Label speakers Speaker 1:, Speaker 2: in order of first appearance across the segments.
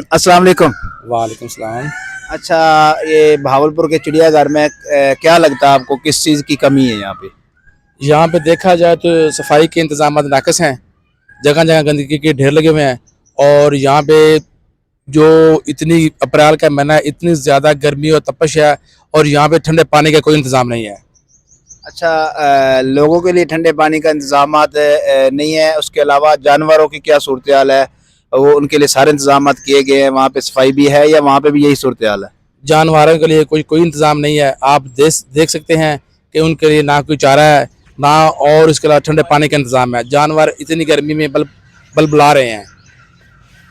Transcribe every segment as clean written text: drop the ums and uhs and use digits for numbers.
Speaker 1: अस्सलाम वालेकुम।
Speaker 2: वालेकुम सलाम।
Speaker 1: अच्छा, ये भावलपुर के चिड़ियाघर में क्या लगता है आपको, किस चीज़ की कमी है यहाँ पे?
Speaker 2: यहाँ पे देखा जाए तो सफाई के इंतजाम नाकस हैं। जगह जगह गंदगी के ढेर लगे हुए हैं। और यहाँ पे जो इतनी अप्रैल का महीना है, इतनी ज़्यादा गर्मी और तपश है। और यहाँ पे ठंडे पानी का कोई इंतज़ाम नहीं है।
Speaker 1: अच्छा, लोगों के लिए ठंडे पानी का इंतजामात नहीं है, उसके अलावा जानवरों की क्या सूरत हाल है? वो उनके लिए सारे इंतजामात किए गए हैं, वहाँ पे सफाई भी है या वहाँ पे भी यही सूरत हाल है?
Speaker 2: जानवरों के लिए कोई कोई इंतज़ाम नहीं है। आप देख सकते हैं कि उनके लिए ना कोई चारा है, ना और इसके अलावा ठंडे पानी का इंतज़ाम है। जानवर इतनी गर्मी में बल बल बुला रहे हैं।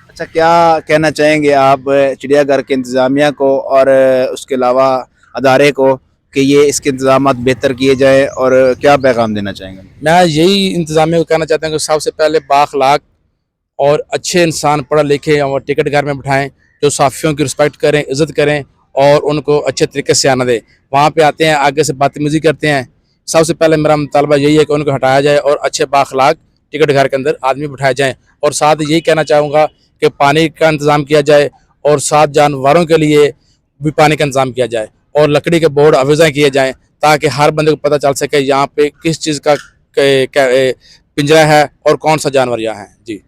Speaker 1: अच्छा, क्या कहना चाहेंगे आप चिड़ियाघर के इंतज़ामिया को और उसके अलावा अदारे को कि ये इसके इंतजामात बेहतर किए जाए, और क्या पैगाम देना चाहेंगे?
Speaker 2: मैं यही इंतज़ामिया को कहना चाहता हूँ कि सबसे पहले बाखलाक और अच्छे इंसान पढ़े लिखे और टिकट घर में बिठाएं, जो साफ़ियों की रिस्पेक्ट करें, इज़्ज़त करें और उनको अच्छे तरीके से आना दें। वहाँ पे आते हैं, आगे से बदतमीज़ी करते हैं। सबसे पहले मेरा मुतालबा यही है कि उनको हटाया जाए और अच्छे बाखलाक टिकट घर के अंदर आदमी बिठाए जाएँ। और साथ यही कहना चाहूँगा कि पानी का इंतज़ाम किया जाए और साथ जानवरों के लिए भी पानी का इंतज़ाम किया जाए और लकड़ी के बोर्ड अवेज़ा किए जाएँ, ताकि हर बंदे को पता चल सके यहाँ पे किस चीज़ का पिंजरा है और कौन सा जानवर यहाँ है। जी।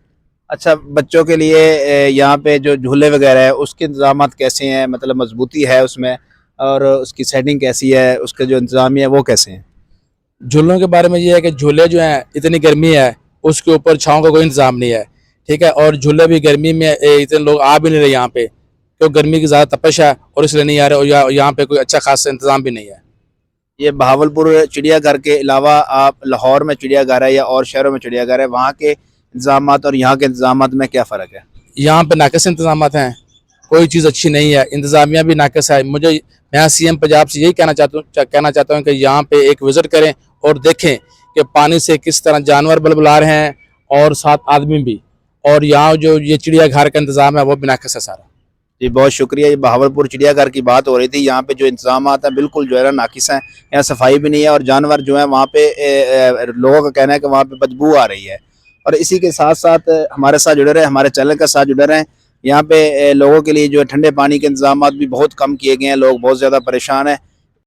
Speaker 1: अच्छा, बच्चों के लिए यहाँ पे जो झूले वगैरह है उसके इंतजामात कैसे हैं, मतलब मजबूती है उसमें, और उसकी सेटिंग कैसी है, उसके जो इंतजामिया है वो कैसे हैं?
Speaker 2: झूलों के बारे में ये है कि झूले जो हैं, इतनी गर्मी है, उसके ऊपर छाँव का कोई इंतज़ाम नहीं है। ठीक है। और झूले भी गर्मी में इतने लोग आ भी नहीं रहे यहाँ पे, क्योंकि गर्मी की ज़्यादा तपश है और इसलिए नहीं आ रहे। और यहाँ पे कोई अच्छा खासा इंतज़ाम भी नहीं है।
Speaker 1: ये बहावलपुर चिड़ियाघर के अलावा आप लाहौर में चिड़ियाघर है या और शहरों में चिड़ियाघर है, वहाँ के इंतजामात और यहाँ के इंतजामात में क्या फ़र्क है?
Speaker 2: यहाँ पे नाकस इंतजाम हैं, कोई चीज़ अच्छी नहीं है, इंतज़ामिया भी नाकस है। मैं सीएम पंजाब से यही कहना चाहता हूँ कि यहाँ पे एक विज़िट करें और देखें कि पानी से किस तरह जानवर बलबुला रहे हैं और साथ आदमी भी। और यहाँ जो ये चिड़ियाघर का इंतज़ाम है वो भी नाकस है सारा।
Speaker 1: जी, बहुत शुक्रिया। ये बहावलपुर चिड़ियाघर की बात हो रही थी। यहाँ पे जो इंतजामात हैं बिल्कुल जो है ना नाकिस हैं। यहाँ सफाई भी नहीं है और जानवर जो है वहाँ पे लोगों का कहना है कि वहाँ पे बदबू आ रही है। और इसी के साथ साथ हमारे साथ जुड़े रहें, हमारे चैनल के साथ जुड़े रहें। यहाँ पे लोगों के लिए जो है ठंडे पानी के इंतजामात भी बहुत कम किए गए हैं, लोग बहुत ज़्यादा परेशान हैं।